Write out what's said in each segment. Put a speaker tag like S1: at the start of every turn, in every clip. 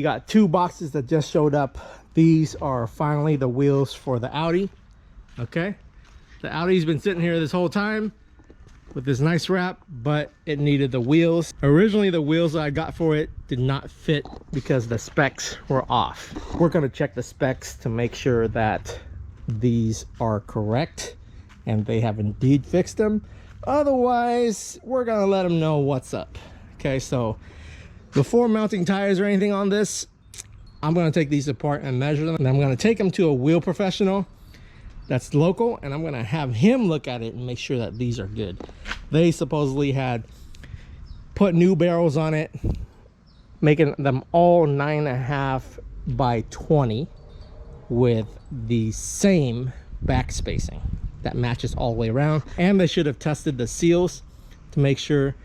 S1: We got two boxes that just showed up. These are finally the wheels for the Audi. Okay, the Audi's been sitting here this whole time with this nice wrap, but it needed the wheels. Originally the wheels I got for it did not fit because the specs were off. We're going to check the specs to make sure that these are correct and they have indeed fixed them. Otherwise we're going to let them know what's up. Okay, so before mounting tires or anything on this, I'm going to take these apart and measure them, and I'm going to take them to a wheel professional that's local, and I'm gonna have him look at it and make sure that these are good. They supposedly had put new barrels on it, making them all 9.5 by 20 with the same back spacing that matches all the way around. And they should have tested the seals to make sure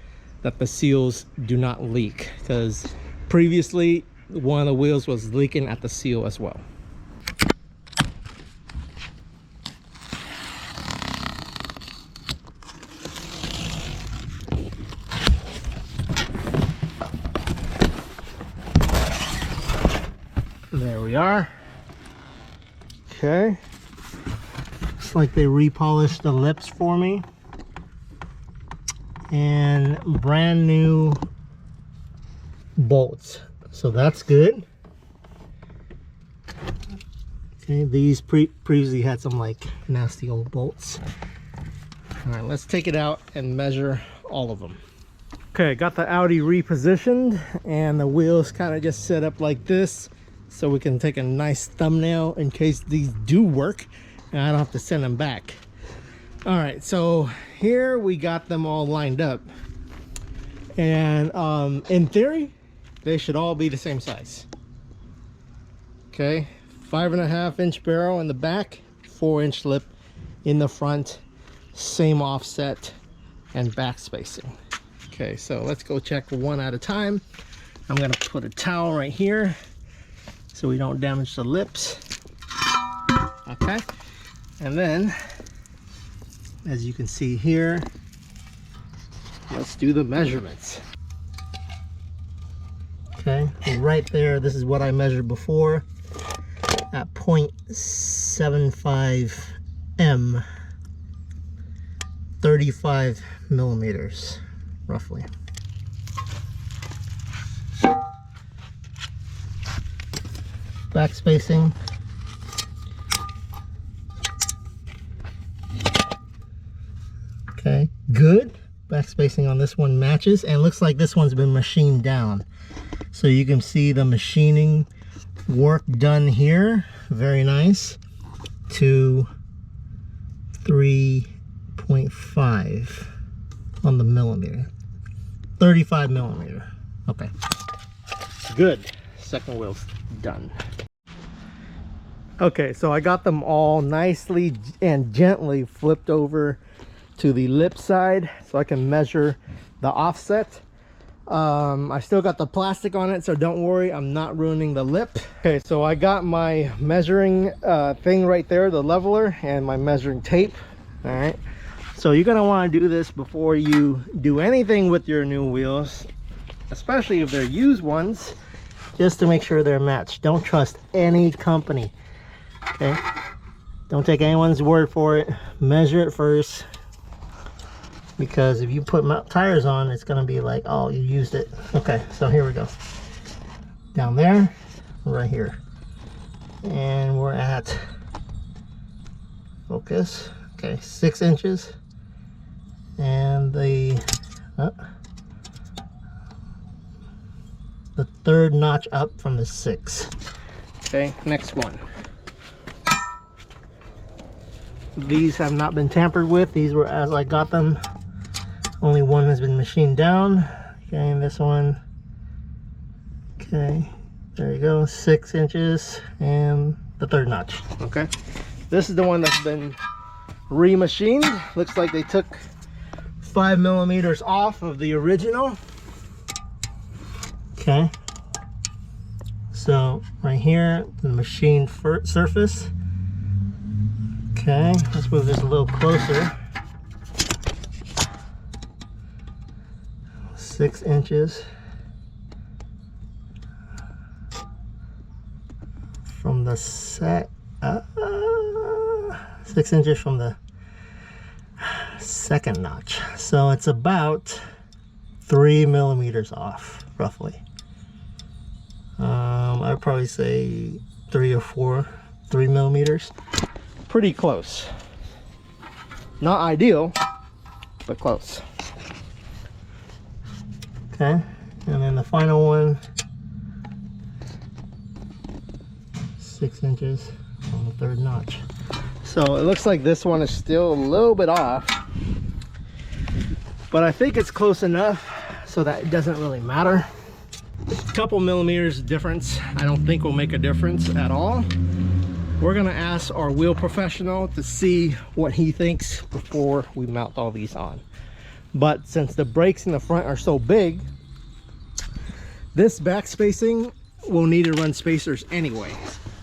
S1: that the seals do not leak, because previously one of the wheels was leaking at the seal as well. There we are. Okay, looks like they repolished the lips for me, and brand new bolts, so that's good. Okay, these previously had some like nasty old bolts. All right, let's take it out and measure all of them. Okay, got the Audi repositioned, and the wheels kind of just set up like this, so we can take a nice thumbnail in case these do work and I don't have to send them back. All right, so here we got them all lined up, and in theory they should all be the same size. Okay, 5.5-inch barrel in the back, 4-inch lip in the front, same offset and back spacing. Okay, so let's go check one at a time. I'm gonna put a towel right here so we don't damage the lips. Okay, and then as you can see here, let's do the measurements. Okay, right there, this is what I measured before at 0.75 m, 35 millimeters roughly. Back spacing, okay, good. Back spacing on this one matches, and looks like this one's been machined down, so you can see the machining work done here. Very nice. To 3.5 on the millimeter, 35 millimeter. Okay, good. Second wheel's done. Okay, so I got them all nicely and gently flipped over to the lip side so I can measure the offset. I still got the plastic on it, so don't worry, I'm not ruining the lip. Okay, so I got my measuring thing right there, the leveler, and my measuring tape. All right, so you're gonna want to do this before you do anything with your new wheels, especially if they're used ones, just to make sure they're matched. Don't trust any company. Okay, don't take anyone's word for it. Measure it first, because if you put tires on, it's gonna be like, oh, you used it. Okay, so here we go. Down there, right here, and we're at, focus, okay, 6 inches, and the third notch up from the 6. Okay, next one. These have not been tampered with. These were as I got them. Only one has been machined down. Okay, and this one, okay, there you go, 6 inches and the third notch. Okay, this is the one that's been remachined. Looks like they took 5 millimeters off of the original. Okay, so right here, the machined surface. Okay, let's move this a little closer. 6 inches. from the 6 inches from the second notch. So it's about 3 millimeters off, roughly. I'd probably say 3 millimeters. Pretty close. Not ideal, but close. Okay, and then the final one, 6 inches on the third notch. So it looks like this one is still a little bit off, but I think it's close enough so that it doesn't really matter. A couple millimeters difference I don't think will make a difference at all. We're gonna ask our wheel professional to see what he thinks before we mount all these on. But since the brakes in the front are so big, this back spacing will need to run spacers anyway.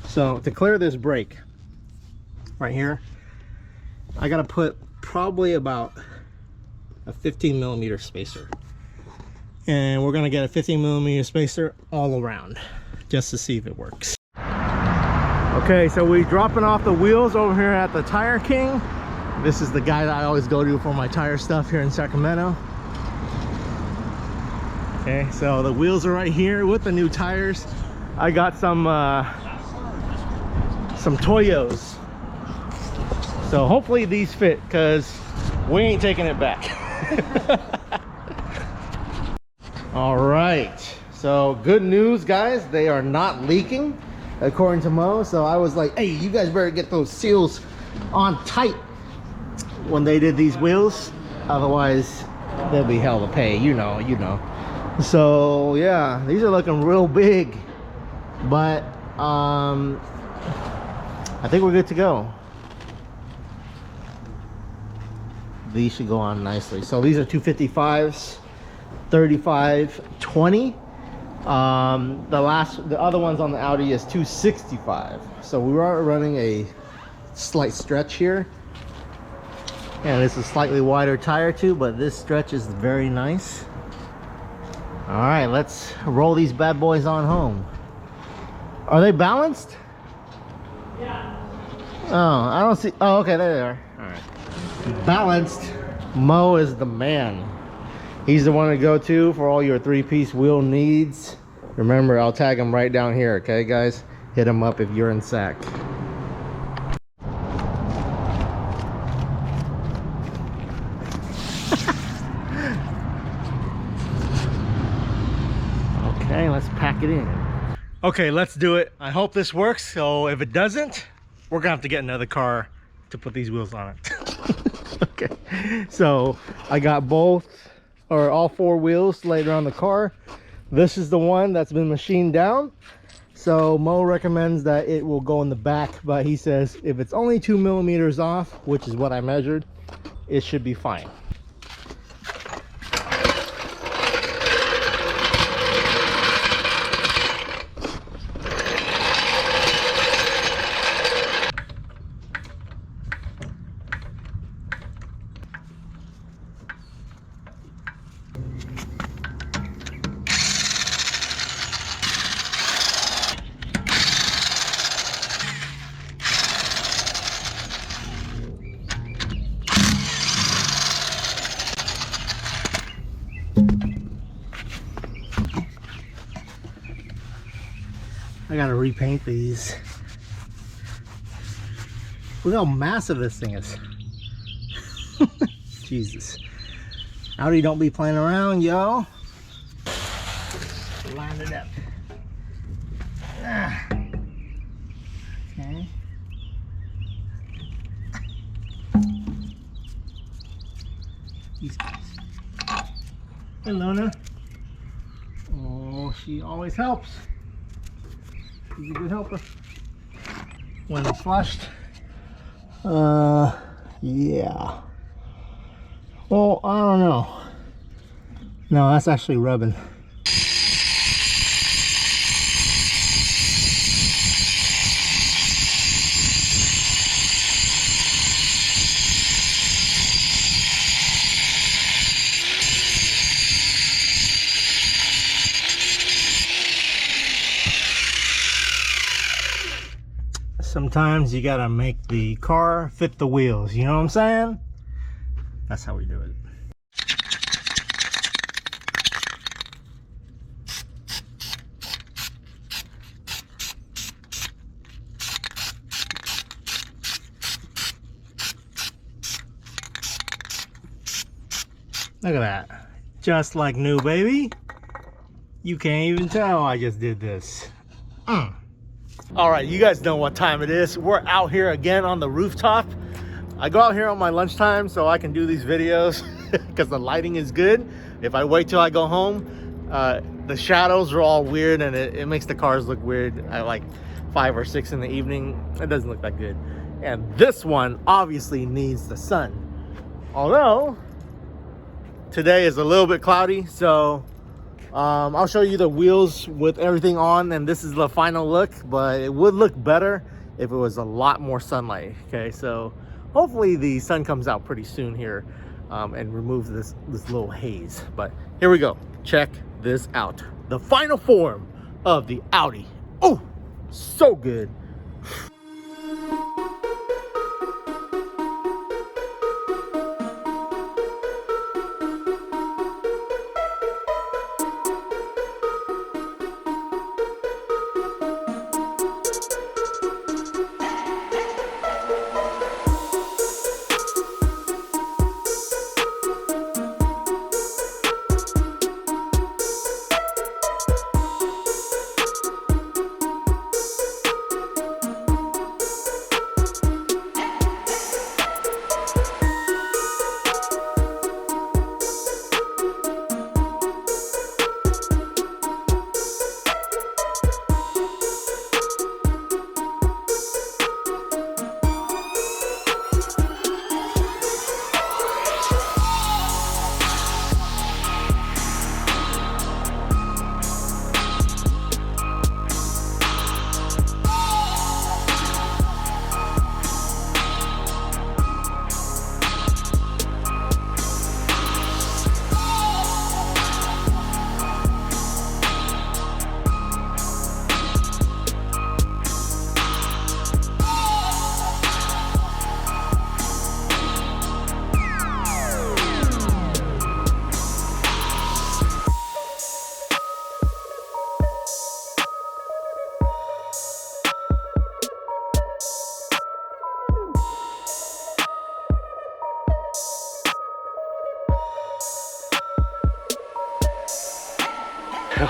S1: So to clear this brake right here, I gotta put probably about a 15 millimeter spacer. And we're gonna get a 15 millimeter spacer all around just to see if it works. Okay, so we're dropping off the wheels over here at the Tire King. This is the guy that I always go to for my tire stuff here in Sacramento. Okay, so the wheels are right here with the new tires. I got some Toyos. So hopefully these fit, because we ain't taking it back. All right, so good news, guys. They are not leaking, according to Mo. So I was like, hey, you guys better get those seals on tight when they did these wheels, otherwise they'll be hell to pay, you know. So yeah, these are looking real big, but I think we're good to go. These should go on nicely. So these are 255s, 35, 20. The other ones on the Audi is 265. So we are running a slight stretch here, and it's a slightly wider tire too, but this stretch is very nice. All right, let's roll these bad boys on home. Are they balanced? Yeah. Oh, I don't see. Oh, okay, there they are. All right, balanced. Mo is the man. He's the one to go to for all your 3-piece wheel needs. Remember, I'll tag him right down here, okay, guys? Hit him up if you're in Sac. Okay, let's pack it in. Okay, let's do it. I hope this works. So if it doesn't, we're gonna have to get another car to put these wheels on it. Okay, so I got all 4 wheels laid around the car. This is the one that's been machined down. So Mo recommends that it will go in the back, but he says if it's only 2 millimeters off, which is what I measured, it should be fine. I gotta repaint these. Look how massive this thing is. Jesus. Audi don't be playing around, yo. Line it up. Ah. Okay. These guys. Hey, Luna. Oh, she always helps. She's a good helper. When it's flushed. Yeah. Well, I don't know. No, that's actually rubbing. Sometimes you gotta make the car fit the wheels, you know what I'm saying? That's how we do it. Look at that. Just like new, baby. You can't even tell I just did this. All right, you guys know what time it is. We're out here again on the rooftop. I go out here on my lunchtime so I can do these videos because the lighting is good. If I wait till I go home, the shadows are all weird and it makes the cars look weird at like 5 or 6 in the evening. It doesn't look that good. And this one obviously needs the sun. Although, today is a little bit cloudy, so I'll show you the wheels with everything on, and this is the final look, but it would look better if it was a lot more sunlight. Okay, so hopefully the sun comes out pretty soon here and removes this little haze. But here we go. Check this out. The final form of the Audi. Oh, so good.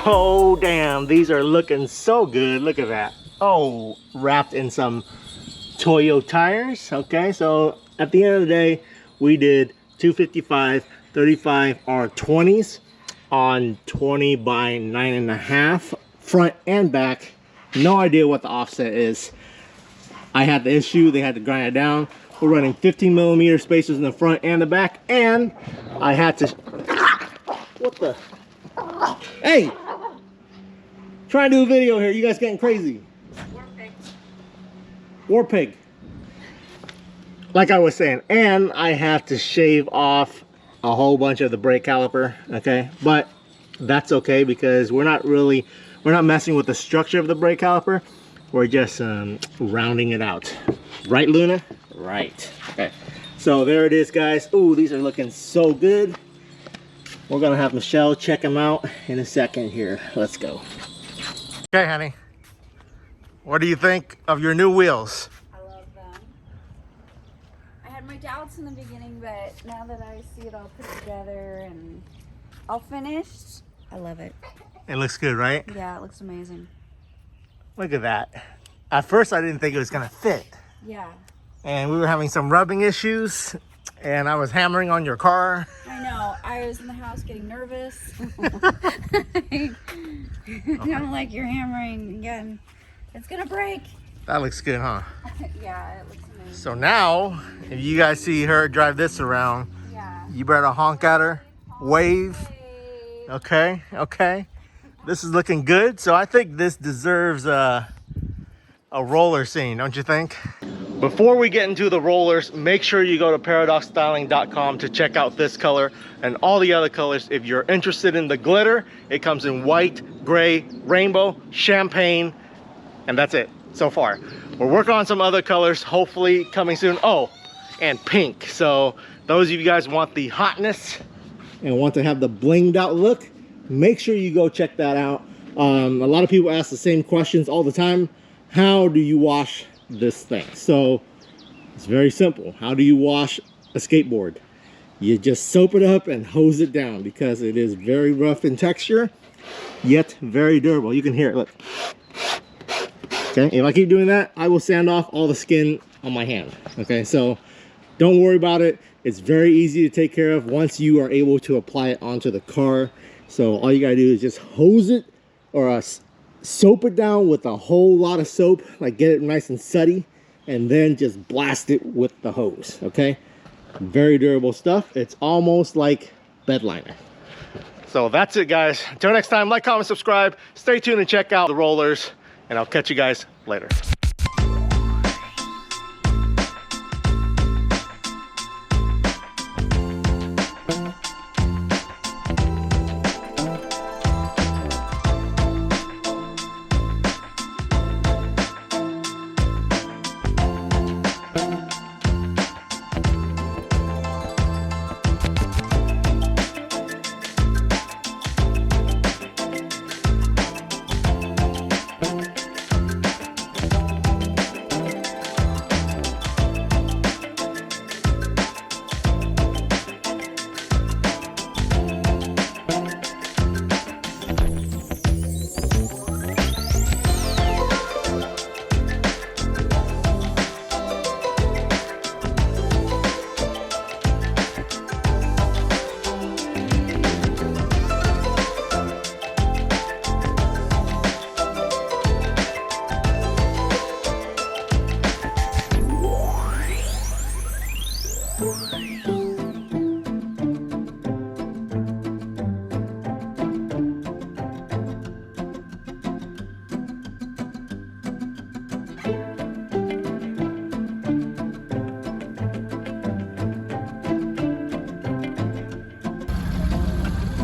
S1: Oh damn, these are looking so good. Look at that. Oh, wrapped in some Toyo tires. Okay, so at the end of the day, we did 255 35 R20s on 20 by 9.5 front and back. No idea what the offset is. I had the issue, they had to grind it down. We're running 15mm spacers in the front and the back, and I had to, what the, hey, trying to do a video here, you guys getting crazy.
S2: War pig.
S1: War pig. Like I was saying, and I have to shave off a whole bunch of the brake caliper, okay? But that's okay because we're not messing with the structure of the brake caliper. We're just rounding it out. Right, Luna? Right. Okay. So there it is, guys. Ooh, these are looking so good. We're gonna have Michelle check them out in a second here. Let's go. Okay, honey. What do you think of your new wheels?
S2: I love them. I had my doubts in the beginning, but now that I see it all put together and all finished, I love it.
S1: It looks good, right?
S2: Yeah, it looks amazing.
S1: Look at that. At first, I didn't think it was gonna fit.
S2: Yeah.
S1: And we were having some rubbing issues, and I was hammering on your car.
S2: I know. I was in the house getting nervous. I don't like your hammering again. It's gonna break.
S1: That looks good, huh?
S2: Yeah, it looks amazing.
S1: So now, if you guys see her drive this around,
S2: Yeah.
S1: you better honk at her, wave. Okay, okay. This is looking good. So I think this deserves a roller scene, don't you think? Before we get into the rollers, make sure you go to paradoxstyling.com to check out this color and all the other colors. If you're interested in the glitter, it comes in white, gray, rainbow, champagne, and that's it. so far. We're working on some other colors, hopefully coming soon. Oh, and pink. So those of you guys want the hotness and want to have the blinged out look, make sure you go check that out. A lot of people ask the same questions all the time. How do you wash this thing? So it's very simple. How do you wash a skateboard? You just soap it up and hose it down because it is very rough in texture, yet very durable. You can hear it, look. Okay, if I keep doing that, I will sand off all the skin on my hand. Okay, so don't worry about it. It's very easy to take care of once you are able to apply it onto the car. So all you gotta do is just hose it or soap it down with a whole lot of soap, like get it nice and sooty, and then just blast it with the hose, okay? Very durable stuff. It's almost like bed liner. So that's it, guys. Until next time, like, comment, subscribe. Stay tuned and check out the rollers, and I'll catch you guys later.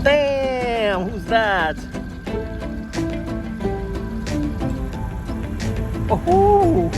S1: Damn, who's that? Oh,